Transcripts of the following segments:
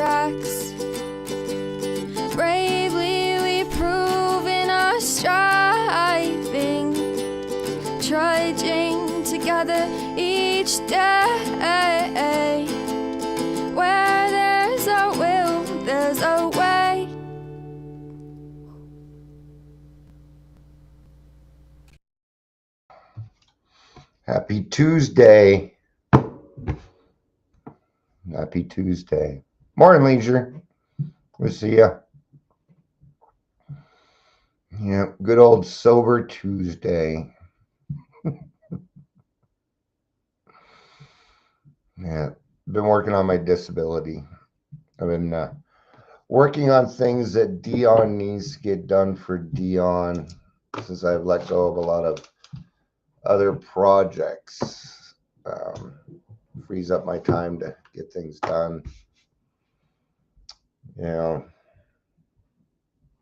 tracks. Bravely we prove in our striving, trudging together each day. Where there's a will, there's a way. Happy Tuesday. Happy Tuesday. Morning, Leisure. We'll see ya. Yeah, good old sober Tuesday. Yeah, been working on my disability. I've been working on things that Dion needs to get done for Dion since I've let go of a lot of other projects. Frees up my time to get things done. You know,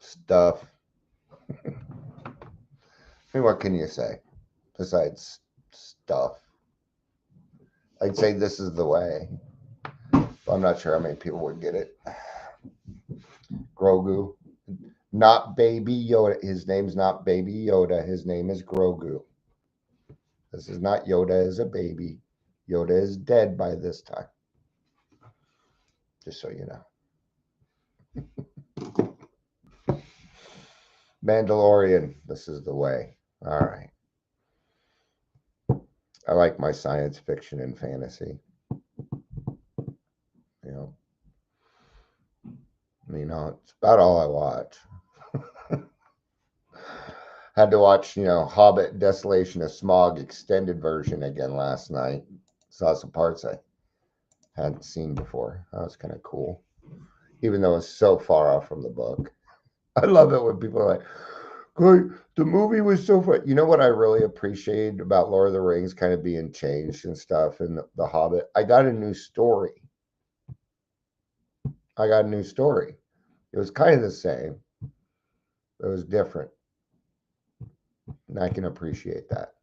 stuff. I mean, what can you say besides stuff? I'd say this is the way. I'm not sure how many people would get it. Grogu, not Baby Yoda. His name's not Baby Yoda. His name is Grogu. This is not Yoda as a baby. Yoda is dead by this time. Just so you know. Mandalorian, this is the way. All right. I like my science fiction and fantasy. You know, it's about all I watch. Had to watch, Hobbit Desolation of Smaug extended version again last night. Saw some parts I hadn't seen before. That was kind of cool. Even though it's so far off from the book. I love it when people are like, "Great, the movie was so fun." You know what I really appreciate about Lord of the Rings kind of being changed and stuff and the Hobbit? I got a new story. It was kind of the same. It was different. And I can appreciate that.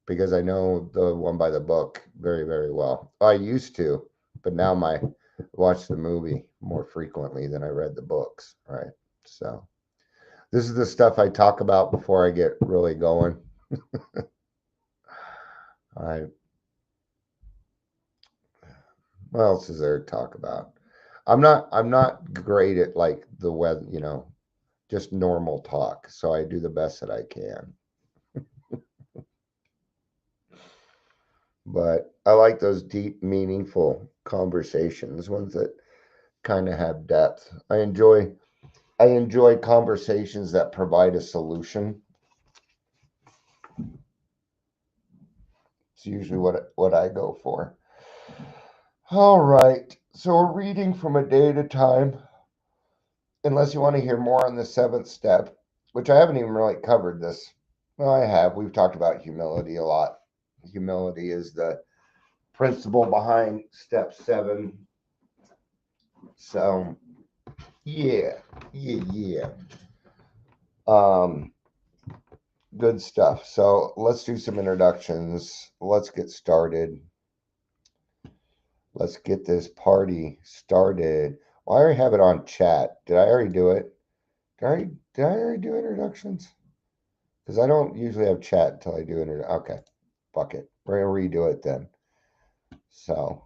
Because I know the one by the book very, very well. I used to, but now I watch the movie more frequently than I read the books, right? So this is the stuff I talk about before I get really going. What else is there to talk about? I'm not great at like the weather, just normal talk. So I do the best that I can. But I like those deep, meaningful conversations, ones that kind of have depth. I enjoy conversations that provide a solution. It's usually what I go for. All right. So we're reading from a day at a time. Unless you want to hear more on the seventh step, which I haven't even really covered this. Well, I have. We've talked about humility a lot. Humility is the principle behind step 7. So, yeah. Good stuff. So let's do some introductions. Let's get started. Let's get this party started. Well, I already have it on chat. Did I already do it? Did I already do introductions? Because I don't usually have chat until I do it. Okay, fuck it. We're going to redo it then. So,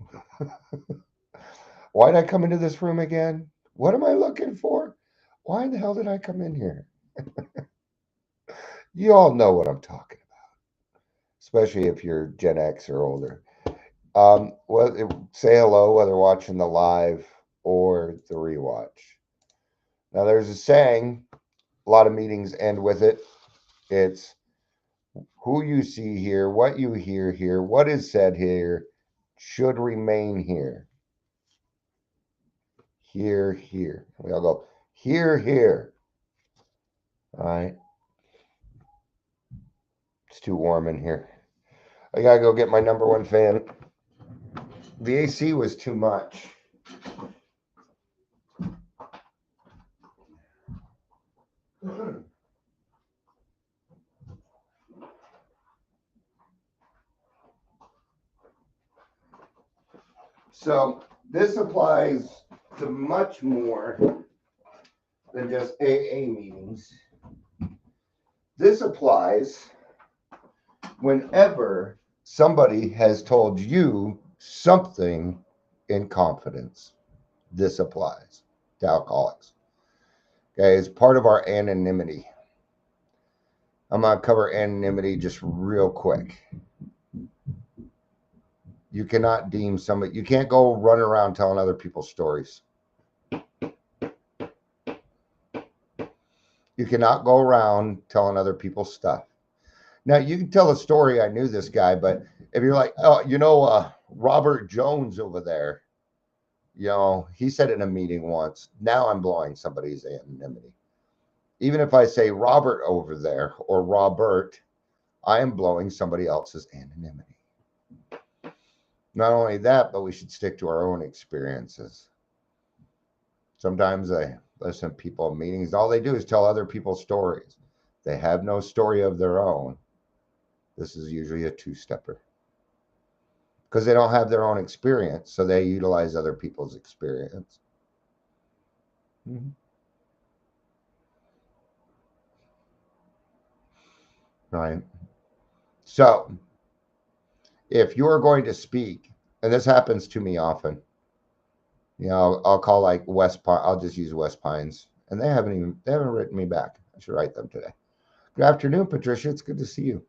why did I come into this room again? What am I looking for? Why the hell did I come in here? You all know what I'm talking about, especially if you're Gen X or older. Say hello whether watching the live or the rewatch. Now, there's a saying, a lot of meetings end with it. It's who you see here, what you hear here, what is said here should remain here. Here. We all go, here. All right. It's too warm in here. I gotta go get my number 1 fan. The AC was too much. So This applies to much more than just AA meetings. This applies whenever somebody has told you something in confidence. This applies to alcoholics. Okay, it's part of our anonymity. I'm going to cover anonymity just real quick. You cannot deem somebody, you can't go run around telling other people's stories. You cannot go around telling other people's stuff. Now, you can tell a story. I knew this guy, but if you're like, oh, Robert Jones over there, he said in a meeting once, now I'm blowing somebody's anonymity. Even if I say Robert over there or Robert, I am blowing somebody else's anonymity. Not only that, but we should stick to our own experiences. Sometimes I listen to people in meetings, all they do is tell other people's stories. They have no story of their own. This is usually a two-stepper. Because they don't have their own experience, so they utilize other people's experience. Mm-hmm. Right. So, if you're going to speak, and this happens to me often, I'll call like West Pine. I'll just use West Pines, and they haven't written me back. I should write them today. Good afternoon, Patricia. It's good to see you.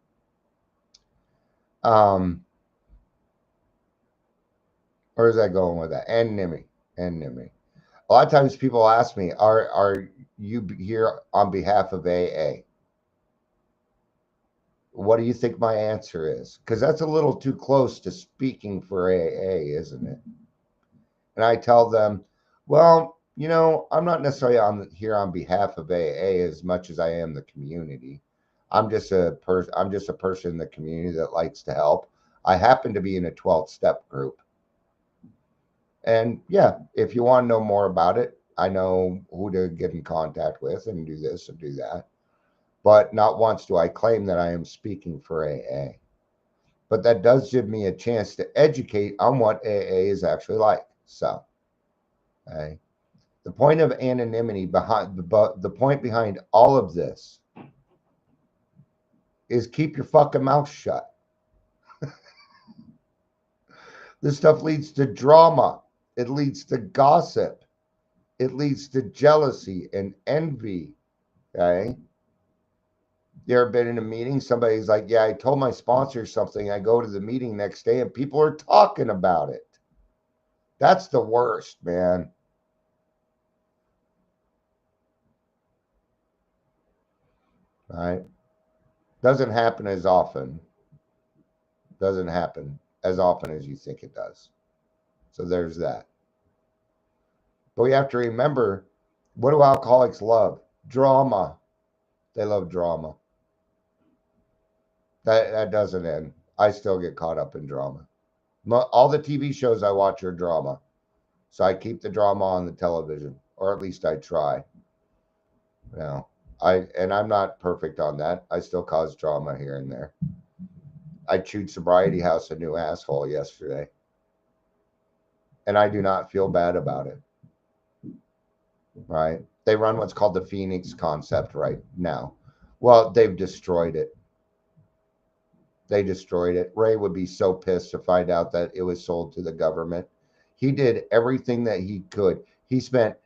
Where is that going with that? Anonymity. A lot of times people ask me, are you here on behalf of AA? What do you think my answer is? Because that's a little too close to speaking for AA, isn't it? And I tell them, well, I'm not necessarily here on behalf of AA as much as I am the community. I'm just a person in the community that likes to help. I happen to be in a 12th step group. And yeah, if you want to know more about it, I know who to get in contact with and do this and do that. But not once do I claim that I am speaking for AA. But that does give me a chance to educate on what AA is actually like. So, okay. The point of anonymity the point behind all of this is keep your fucking mouth shut. This stuff leads to drama. It leads to gossip. It leads to jealousy and envy. Okay. You ever been in a meeting? Somebody's like, yeah, I told my sponsor something. I go to the meeting next day and people are talking about it. That's the worst, man. Right? Doesn't happen as often. Doesn't happen as often as you think it does. So there's that. But we have to remember, what do alcoholics love? Drama. They love drama. That doesn't end. I still get caught up in drama. All the TV shows I watch are drama. So I keep the drama on the television, or at least I try. I'm not perfect on that. I still cause drama here and there. I chewed Sobriety House a new asshole yesterday. And I do not feel bad about it. Right? They run what's called the Phoenix concept right now. Well, they've destroyed it. They destroyed it. Ray would be so pissed to find out that it was sold to the government. He did everything that he could. He spent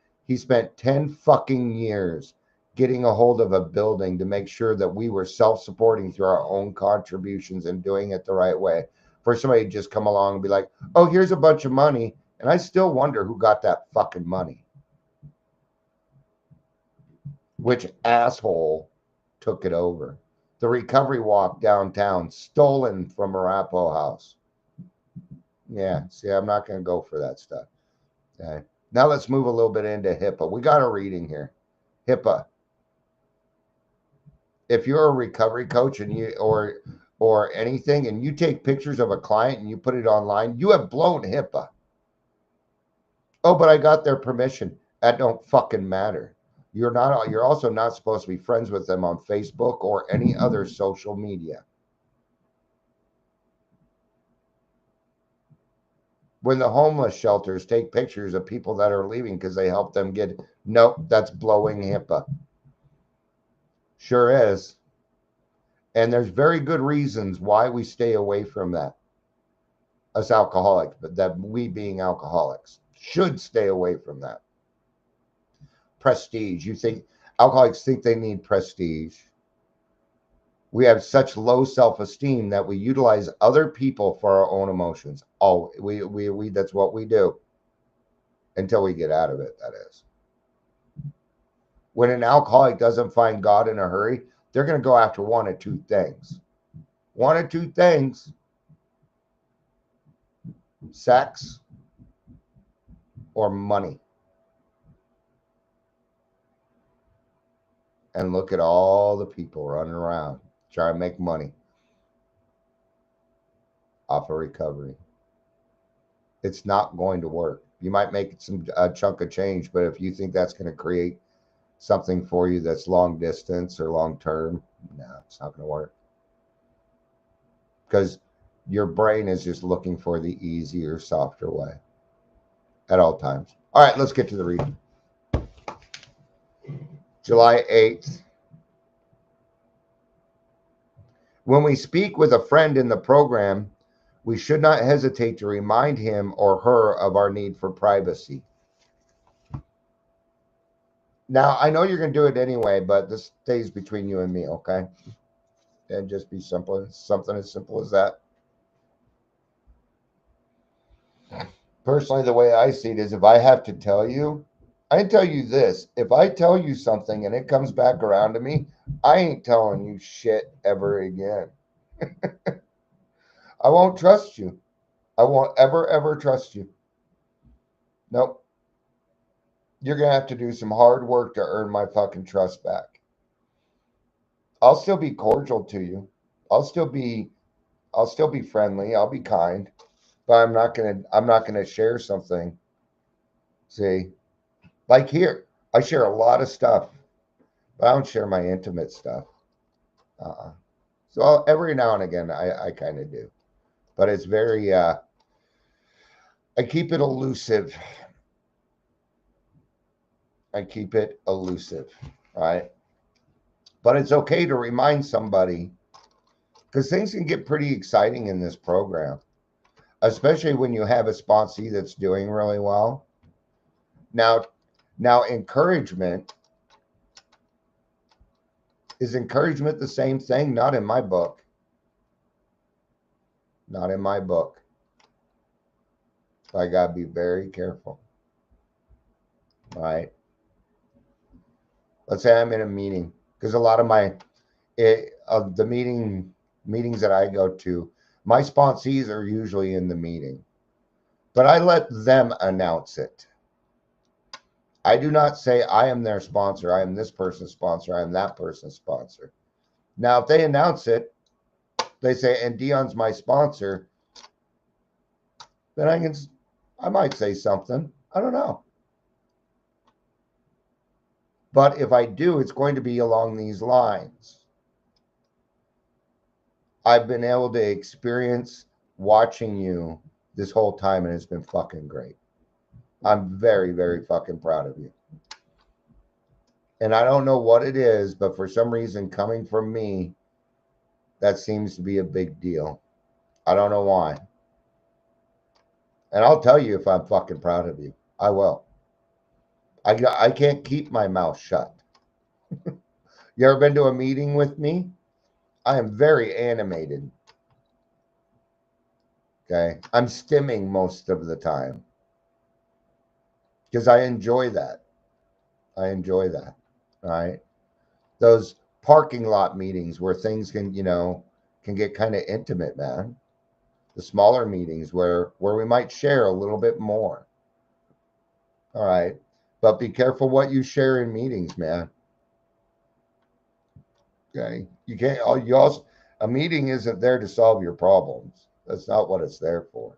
10 fucking years getting a hold of a building to make sure that we were self-supporting through our own contributions and doing it the right way. For somebody to just come along and be like, oh, here's a bunch of money. And I still wonder who got that fucking money. Which asshole took it over? The recovery walk downtown, stolen from Arapahoe House. Yeah, see, I'm not going to go for that stuff. Okay. Now let's move a little bit into HIPAA. We got a reading here. HIPAA. If you're a recovery coach and you or anything, and you take pictures of a client and you put it online, you have blown HIPAA. Oh, but I got their permission. That don't fucking matter. You're also not supposed to be friends with them on Facebook or any other social media. When the homeless shelters take pictures of people that are leaving because they helped them get, nope, that's blowing HIPAA. Sure is. And there's very good reasons why we stay away from that. Us alcoholics, but that we being alcoholics should stay away from that. Prestige. You think alcoholics think they need prestige. We have such low self-esteem that we utilize other people for our own emotions. Oh, we that's what we do until we get out of it, that is. When an alcoholic doesn't find God in a hurry, they're going to go after one of two things. One of two things. Sex or money. And look at all the people running around trying to make money off of recovery. It's not going to work. You might make a chunk of change, but if you think that's going to create something for you that's long distance or long term, no, it's not going to work. Because your brain is just looking for the easier, softer way at all times. All right, let's get to the reading. July 8th. When we speak with a friend in the program, we should not hesitate to remind him or her of our need for privacy. Now, I know you're going to do it anyway, but this stays between you and me, okay? And just be simple, something as simple as that. Personally, the way I see it is if I have to tell you, I tell you this. If I tell you something and it comes back around to me, I ain't telling you shit ever again. I won't trust you. I won't ever trust you. Nope. You're going to have to do some hard work to earn my fucking trust back. I'll still be cordial to you. I'll still be friendly. I'll be kind, but I'm not going to share something. See, like here, I share a lot of stuff, but I don't share my intimate stuff. So every now and again, I kind of do, but it's very, I keep it elusive. I keep it elusive, right? But it's okay to remind somebody because things can get pretty exciting in this program, especially when you have a sponsee that's doing really well. Now, encouragement. Is encouragement the same thing? Not in my book. Not in my book. I got to be very careful. All right. Let's say I'm in a meeting because a lot of the meetings that I go to, my sponsees are usually in the meeting, but I let them announce it. I do not say I am their sponsor. I am this person's sponsor. I am that person's sponsor. Now, if they announce it, they say, and Dion's my sponsor, then I might say something. I don't know. But if I do, it's going to be along these lines. I've been able to experience watching you this whole time, and it's been fucking great. I'm very, very fucking proud of you. And I don't know what it is, but for some reason, coming from me, that seems to be a big deal. I don't know why. And I'll tell you if I'm fucking proud of you. I will. I can't keep my mouth shut. You ever been to a meeting with me? I am very animated. Okay. I'm stimming most of the time. Because I enjoy that. I enjoy that. All right. Those parking lot meetings where things can get kind of intimate, man. The smaller meetings where we might share a little bit more. All right. But be careful what you share in meetings, man. Okay. You can't, a meeting isn't there to solve your problems. That's not what it's there for.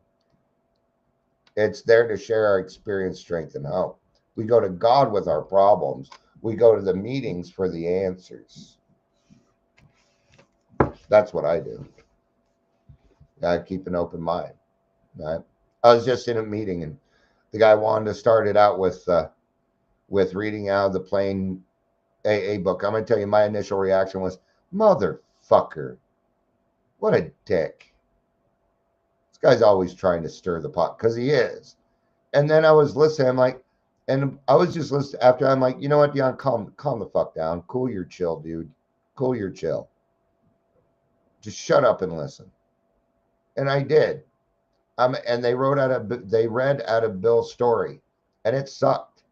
It's there to share our experience, strength, and hope. We go to God with our problems. We go to the meetings for the answers. That's what I do. I keep an open mind. Right? I was just in a meeting and the guy wanted to start it out with reading out of the plain AA book. I'm going to tell you, my initial reaction was, motherfucker, what a dick. This guy's always trying to stir the pot, because he is. And then I was listening, I'm like, and I was just listening after, I'm like, you know what, Dion, calm the fuck down. Cool your chill, dude. Cool your chill. Just shut up and listen. And I did. And they read out of Bill's story, and it sucked.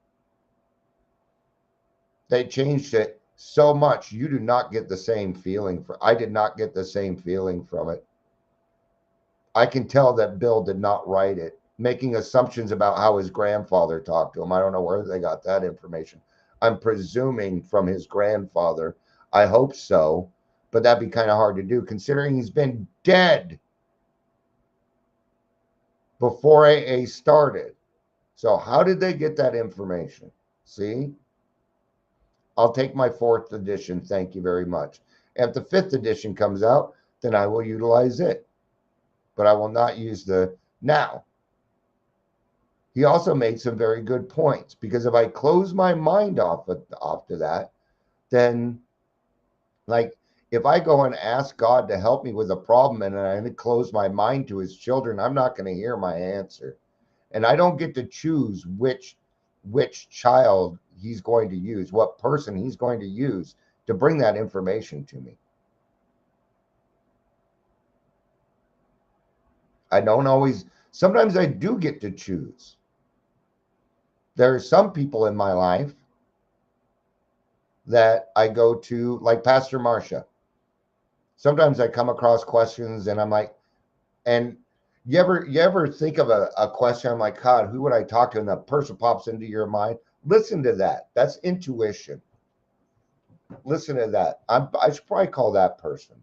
They changed it so much. You do not get the same feeling. I did not get the same feeling from it. I can tell that Bill did not write it, making assumptions about how his grandfather talked to him. I don't know where they got that information. I'm presuming from his grandfather. I hope so, but that'd be kind of hard to do considering he's been dead before AA started. So how did they get that information? See? I'll take my 4th edition. Thank you very much. If the 5th edition comes out, then I will utilize it. But I will not use the now. He also made some very good points, because if I close my mind off to that, then like if I go and ask God to help me with a problem and I close my mind to his children, I'm not going to hear my answer. And I don't get to choose which child he's going to use, what person he's going to use to bring that information to me. I don't always, sometimes I do get to choose. There are some people in my life that I go to, like Pastor Marcia. Sometimes I come across questions and I'm like, and you ever think of a question, I'm like, God, who would I talk to? And that person pops into your mind. Listen to that. That's intuition. Listen to that. I should probably call that person.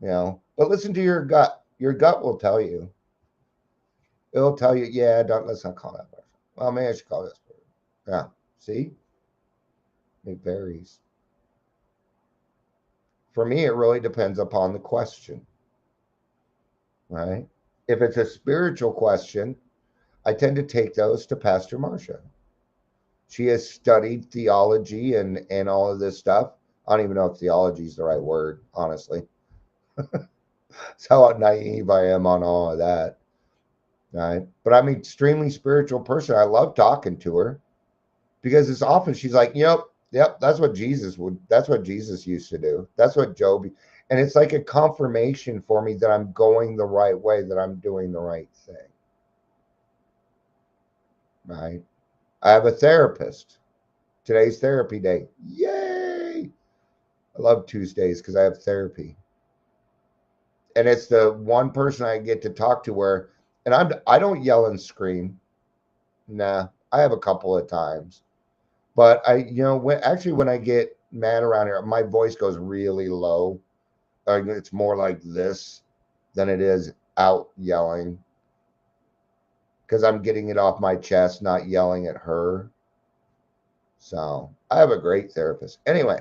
You know, but listen to your gut. Your gut will tell you. It'll tell you, yeah, let's not call that person. Well, maybe I should call this person. Yeah, see? It varies. For me, it really depends upon the question, right? If it's a spiritual question, I tend to take those to Pastor Marcia. She has studied theology and all of this stuff. I don't even know if theology is the right word, honestly. That's how naive I am on all of that. Right? But I'm an extremely spiritual person. I love talking to her because it's often she's like, yep, that's what Jesus used to do. That's what Job, and it's like a confirmation for me that I'm going the right way, that I'm doing the right thing. Right? I have a therapist. Today's therapy day. Yay! I love Tuesdays because I have therapy. And it's the one person I get to talk to where, and I don't yell and scream. Nah, I have a couple of times. But when I get mad around here, my voice goes really low. It's more like this than it is out yelling. Because I'm getting it off my chest, not yelling at her. So I have a great therapist. Anyway,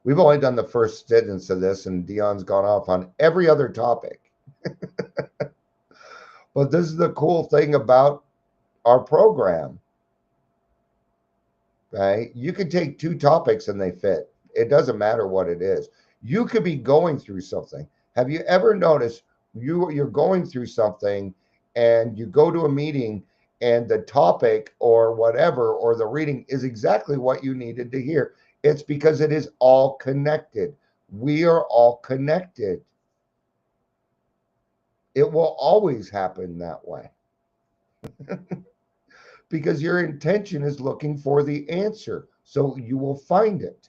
we've only done the first sentence of this, and Dion's gone off on every other topic. But this is the cool thing about our program. Right? You could take 2 topics and they fit. It doesn't matter what it is. You could be going through something. Have you ever noticed you're going through something and you go to a meeting and the topic or whatever, or the reading is exactly what you needed to hear? It's because it is all connected. We are all connected. It will always happen that way. Because your intention is looking for the answer, so you will find it.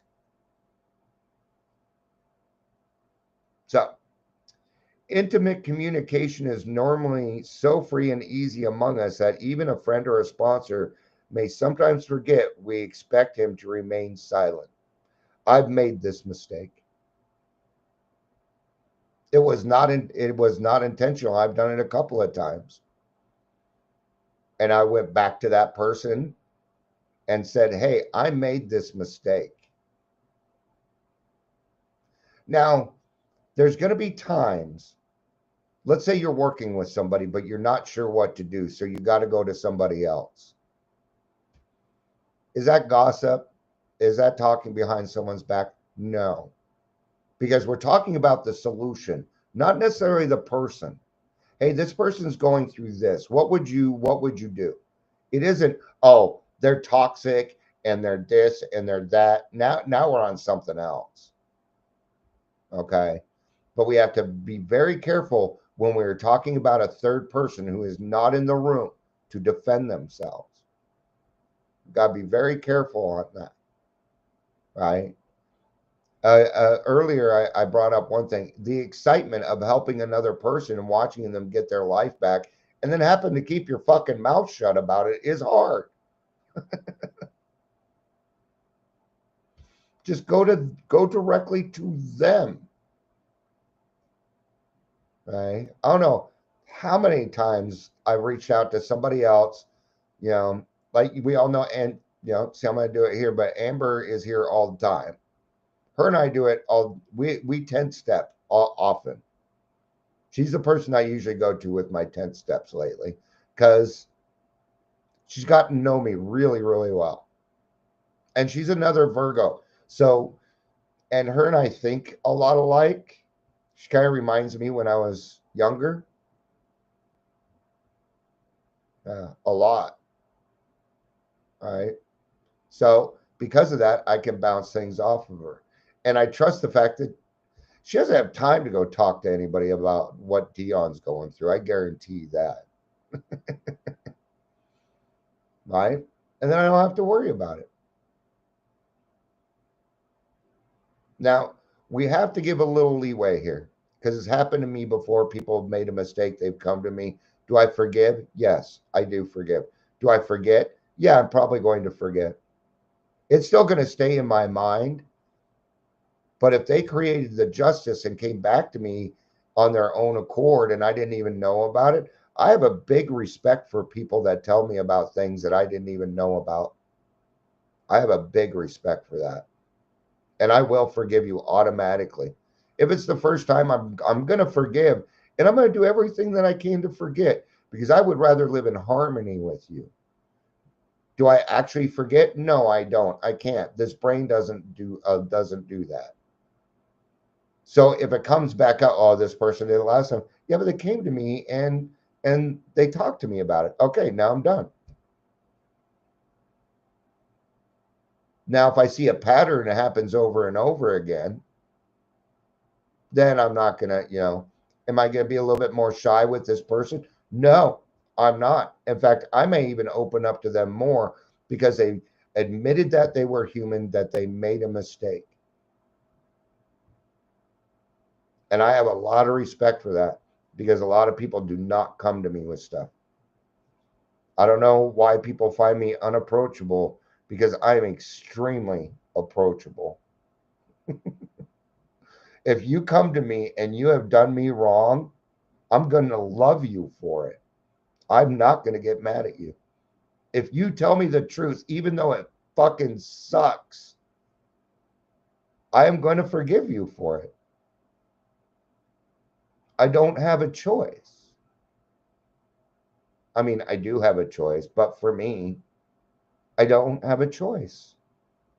So, intimate communication is normally so free and easy among us that even a friend or a sponsor may sometimes forget we expect him to remain silent. I've made this mistake. It was not intentional. I've done it a couple of times. And I went back to that person and said, hey, I made this mistake. Now, there's going to be times, let's say you're working with somebody, but you're not sure what to do. So you got to go to somebody else. Is that gossip? Is that talking behind someone's back? No, because we're talking about the solution, not necessarily the person. Hey, this person's going through this. What would you do? It isn't, oh, they're toxic and they're this and they're that. Now we're on something else. Okay. But we have to be very careful when we're talking about a third person who is not in the room to defend themselves. Got to be very careful on that, right? Earlier, I brought up one thing, the excitement of helping another person and watching them get their life back, and then happen to keep your fucking mouth shut about it is hard. Just go directly to them. Right? I don't know how many times I've reached out to somebody else, you know, like we all know, and see, I'm gonna do it here, but Amber is here all the time. Her and I do it all. We 10 step often. She's the person I usually go to with my 10 steps lately because she's gotten to know me really, really well. And she's another Virgo. So, and her and I think a lot alike. She kind of reminds me when I was younger. A lot. All right. So, because of that, I can bounce things off of her. And I trust the fact that she doesn't have time to go talk to anybody about what Dion's going through. I guarantee that. Right? And then I don't have to worry about it. Now, we have to give a little leeway here because it's happened to me before. People have made a mistake. They've come to me. Do I forgive? Yes, I do forgive. Do I forget? Yeah, I'm probably going to forget. It's still going to stay in my mind. But if they created the justice and came back to me on their own accord and I didn't even know about it, I have a big respect for people that tell me about things that I didn't even know about. I have a big respect for that. And I will forgive you automatically. If it's the first time, I'm going to forgive, and I'm going to do everything that I can to forget because I would rather live in harmony with you. Do I actually forget? No, I don't. I can't. This brain doesn't do that. So if it comes back up, oh, this person did it last time. Yeah, but they came to me and they talked to me about it. Okay, now I'm done. Now, if I see a pattern that happens over and over again, then I'm not gonna, am I gonna be a little bit more shy with this person? No, I'm not. In fact, I may even open up to them more because they admitted that they were human, that they made a mistake. And I have a lot of respect for that because a lot of people do not come to me with stuff. I don't know why people find me unapproachable because I'm extremely approachable. If you come to me and you have done me wrong, I'm going to love you for it. I'm not going to get mad at you. If you tell me the truth, even though it fucking sucks, I am going to forgive you for it. I don't have a choice. I mean, I do have a choice, but for me, I don't have a choice.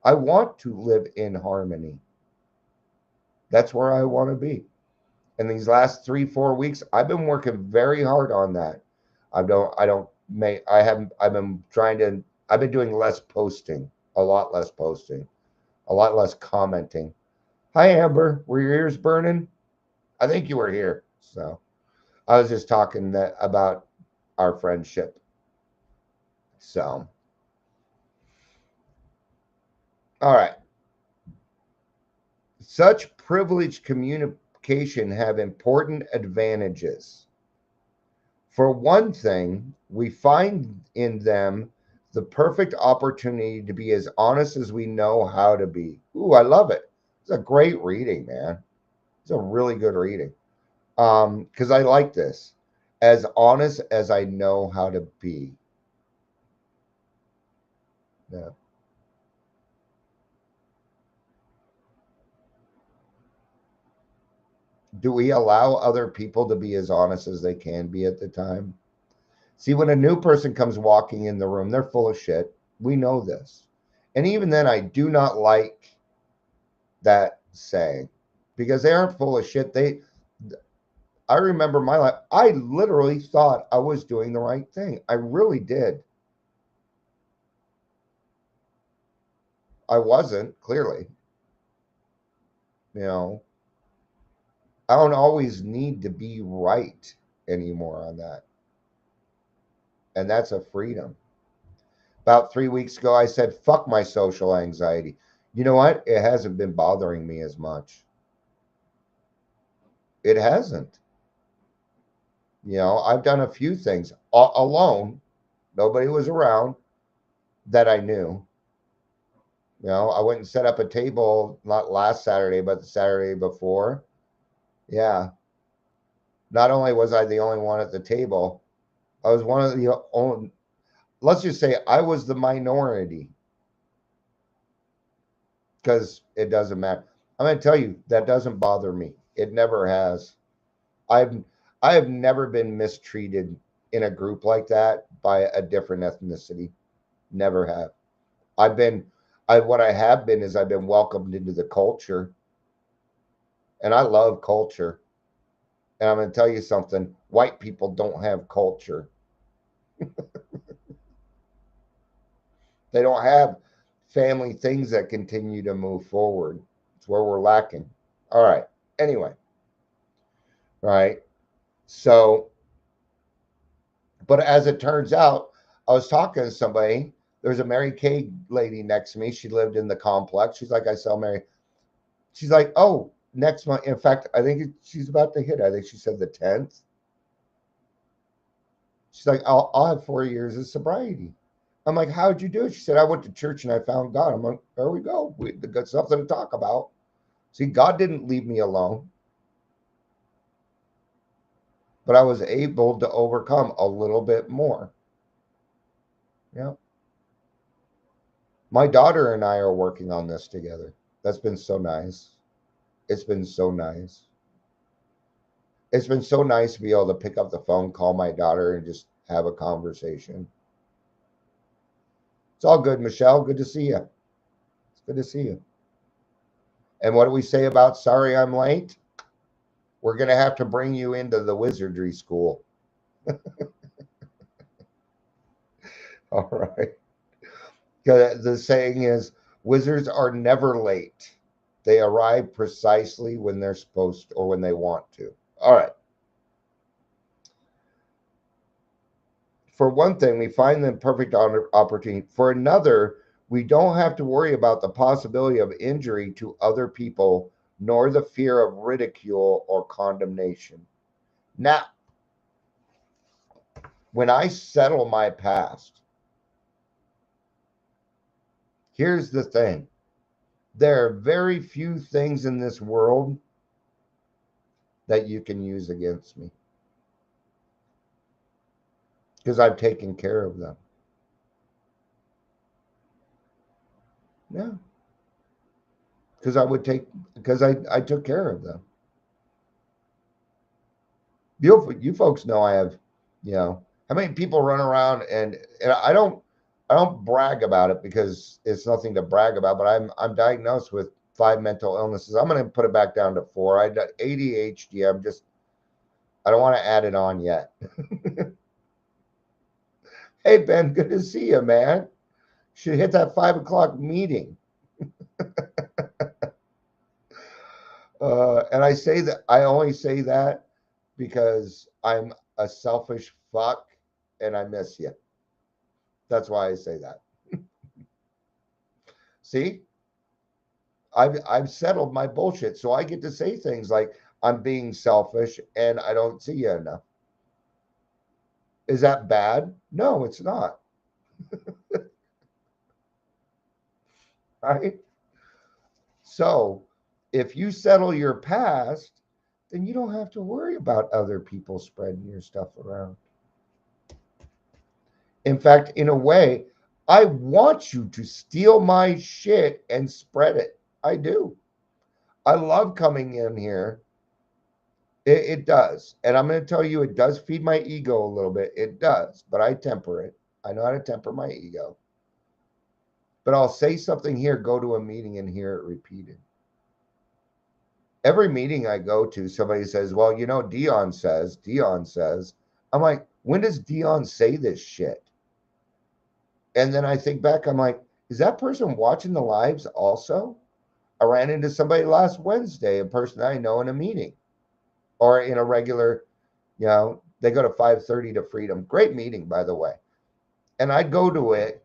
I want to live in harmony. That's where I want to be. In these last 3-4 weeks, I've been working very hard on that. I've been doing less posting, a lot less posting, a lot less commenting. Hi, Amber, were your ears burning? I think you were here. So I was just talking about our friendship. So, all right. Such privileged communication have important advantages. For one thing, we find in them the perfect opportunity to be as honest as we know how to be. Ooh, I love it. It's a great reading, man. It's a really good reading. Because I like this. As honest as I know how to be. Yeah. Do we allow other people to be as honest as they can be at the time? See, when a new person comes walking in the room, they're full of shit. We know this. And even then, I do not like that saying because they aren't full of shit. I remember my life. I literally thought I was doing the right thing. I really did. I wasn't, clearly. You know, I don't always need to be right anymore on that. And that's a freedom. About 3 weeks ago, I said, fuck my social anxiety. You know what? It hasn't been bothering me as much. It hasn't. You know, I've done a few things alone. Nobody was around that I knew. You know, I went and set up a table not last Saturday, but the Saturday before. Yeah. Not only was I the only one at the table, I was one of the only, let's just say I was the minority. Because it doesn't matter. I'm going to tell you, that doesn't bother me. It never has. I've I have never been mistreated in a group like that by a different ethnicity. Never have. I've been I what I have been is I've been welcomed into the culture, and I love culture. And I'm going to tell you something, white people don't have culture. They don't have family things that continue to move forward. It's where we're lacking. All right. Anyway, all right. So, but as it turns out, I was talking to somebody. There's a Mary Kay lady next to me. She lived in the complex. She's like, I sell Mary. She's like, oh, next month. In fact, I think she's about to hit. I think she said the 10th. She's like, I'll have 4 years of sobriety. I'm like, how'd you do it? She said, I went to church and I found God. I'm like, there we go. We got something to talk about. See, God didn't leave me alone, but I was able to overcome a little bit more. Yeah. My daughter and I are working on this together. That's been so nice. It's been so nice. It's been so nice to be able to pick up the phone, call my daughter, and just have a conversation. It's all good, Michelle. Good to see you. It's good to see you. And what do we say about sorry I'm late? We're going to have to bring you into the wizardry school. All right. The saying is wizards are never late. They arrive precisely when they're supposed to or when they want to. All right. For one thing, we find the perfect opportunity. For another, we don't have to worry about the possibility of injury to other people, nor the fear of ridicule or condemnation. Now, when I settle my past, here's the thing. There are very few things in this world that you can use against me because I've taken care of them. Yeah. Because I took care of them. You folks know I have, how many people run around and I don't brag about it because it's nothing to brag about, but I'm diagnosed with 5 mental illnesses. I'm going to put it back down to 4. I got ADHD. I don't want to add it on yet. Hey, Ben, good to see you, man. Should hit that 5 o'clock meeting. And I only say that because I'm a selfish fuck and I miss you. That's why I say that. See, I've settled my bullshit, so I get to say things like I'm being selfish and I don't see you enough. Is that bad? No, it's not. Right? So, if you settle your past, then you don't have to worry about other people spreading your stuff around. In fact, in a way, I want you to steal my shit and spread it. I do. I love coming in here It does. And I'm going to tell you, it does feed my ego a little bit. It does, but I temper it. I know how to temper my ego. But I'll say something here, go to a meeting and hear it repeated. Every meeting I go to, somebody says, well, you know, Dion says. I'm like, when does Dion say this shit? And then I think back, I'm like, is that person watching the lives also? I ran into somebody last Wednesday, a person I know in a meeting or in a regular, you know, they go to 5:30 to Freedom. Great meeting, by the way. And I go to it,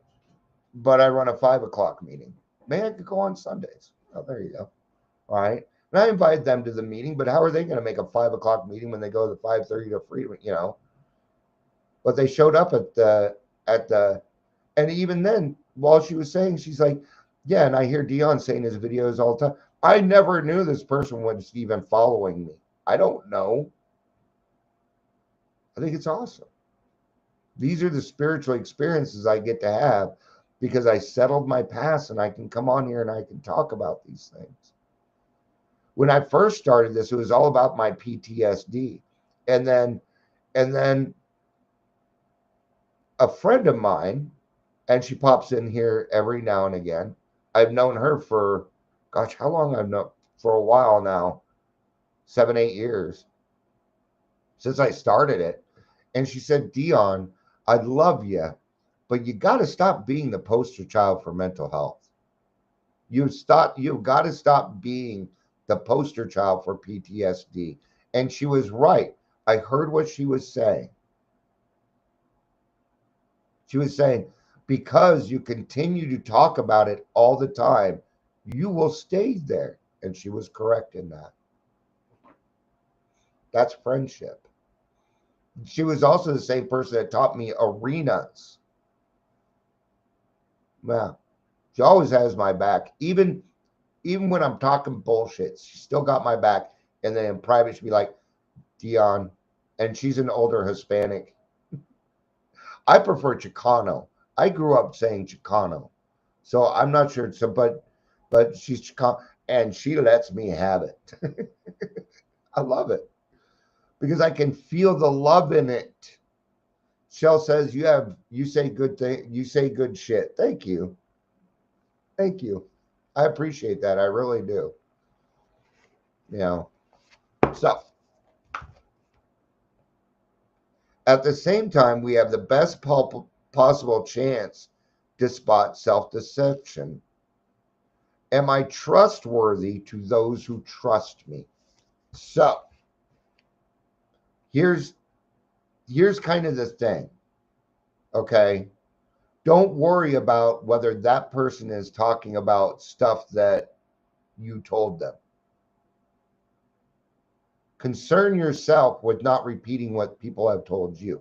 but I run a 5 o'clock meeting. Maybe I could go on Sundays. Oh, there you go. All right. And I invited them to the meeting, but how are they going to make a 5 o'clock meeting when they go to the 5:30 to Freedom, you know? But they showed up at the, and even then, while she was saying, she's like, yeah, and I hear Dion saying his videos all the time. I never knew this person was even following me. I don't know. I think it's awesome. These are the spiritual experiences I get to have because I settled my past and I can come on here and I can talk about these things. When I first started this, it was all about my PTSD. And then a friend of mine, and she pops in here every now and again. I've known her for, gosh, how long? I've known for a while now, 7, 8 years since I started it. And she said, Dion, I love you, but you got to stop being the poster child for mental health. You've got to stop being the poster child for PTSD. And she was right. I heard what she was saying. She was saying, because you continue to talk about it all the time, you will stay there. And she was correct in that. That's friendship. She was also the same person that taught me arenas. Well, she always has my back. Even when I'm talking bullshit, she still got my back. And then in private, she'd be like, Dion, and she's an older Hispanic. I prefer Chicano. I grew up saying Chicano. So I'm not sure. So, but she's Chicano and she lets me have it. I love it because I can feel the love in it. Shell says you say good thing, you say good shit. Thank you. Thank you. I appreciate that. I really do. You know. So at the same time, we have the best possible chance to spot self-deception. Am I trustworthy to those who trust me? So here's kind of the thing. Okay. Don't worry about whether that person is talking about stuff that you told them. Concern yourself with not repeating what people have told you.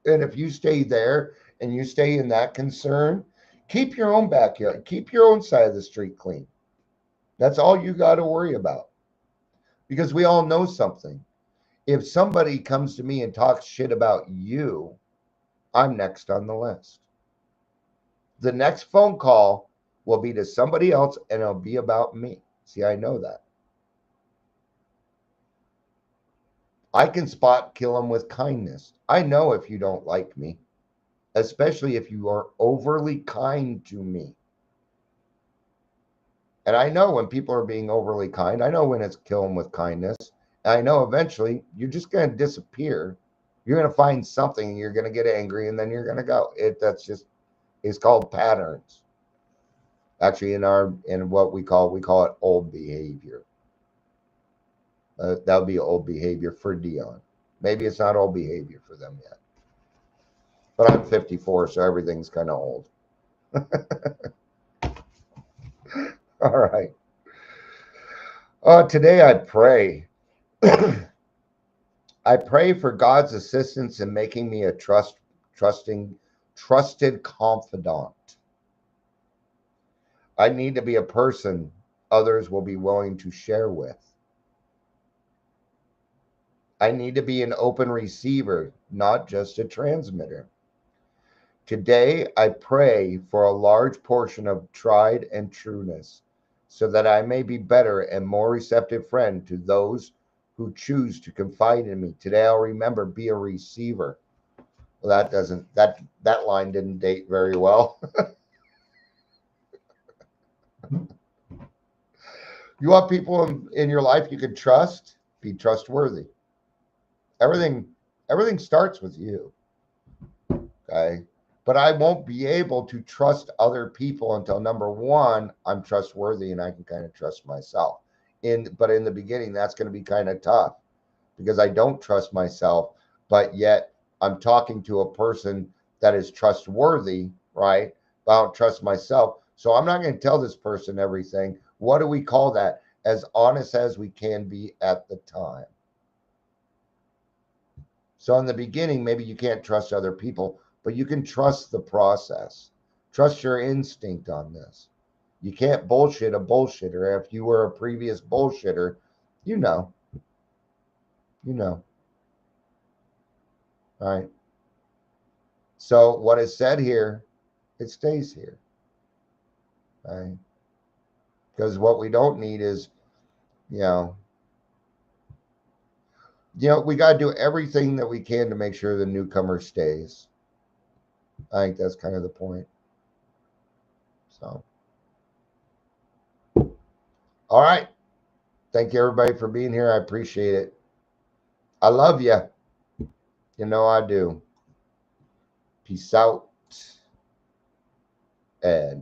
And if you stay there and you stay in that concern, keep your own backyard, keep your own side of the street clean. That's all you got to worry about. Because we all know something. If somebody comes to me and talks shit about you, I'm next on the list. The next phone call will be to somebody else and it'll be about me. See, I know that. I can spot kill them with kindness. I know if you don't like me, especially if you are overly kind to me. And I know when people are being overly kind. I know when it's kill them with kindness. And I know eventually you're just going to disappear. You're going to find something and you're going to get angry and then you're going to go. That's just, it's called patterns. Actually, in what we call it old behavior. That would be old behavior for Dion. Maybe it's not old behavior for them yet. But I'm 54, so everything's kind of old. All right. Today I pray. I pray for God's assistance in making me a trusted confidant. I need to be a person others will be willing to share with. I need to be an open receiver, not just a transmitter. Today, I pray for a large portion of tried and trueness, so that I may be better and more receptive friend to those who choose to confide in me. Today I'll remember, be a receiver. Well, that line didn't date very well. You want people in your life you can trust? Be trustworthy. Everything starts with you. Okay. But I won't be able to trust other people until number one, I'm trustworthy and I can kind of trust myself. But in the beginning, that's going to be kind of tough because I don't trust myself, but yet I'm talking to a person that is trustworthy, right? But I don't trust myself. So I'm not going to tell this person everything. What do we call that? As honest as we can be at the time. So in the beginning, maybe you can't trust other people, but you can trust the process. Trust your instinct on this. You can't bullshit a bullshitter. If you were a previous bullshitter, you know. You know. All right. So what is said here, it stays here. All right. Because what we don't need is, you know, we got to do everything that we can to make sure the newcomer stays. I think that's kind of the point. So, all right. Thank you, everybody, for being here. I appreciate it. I love you. You know I do. Peace out. And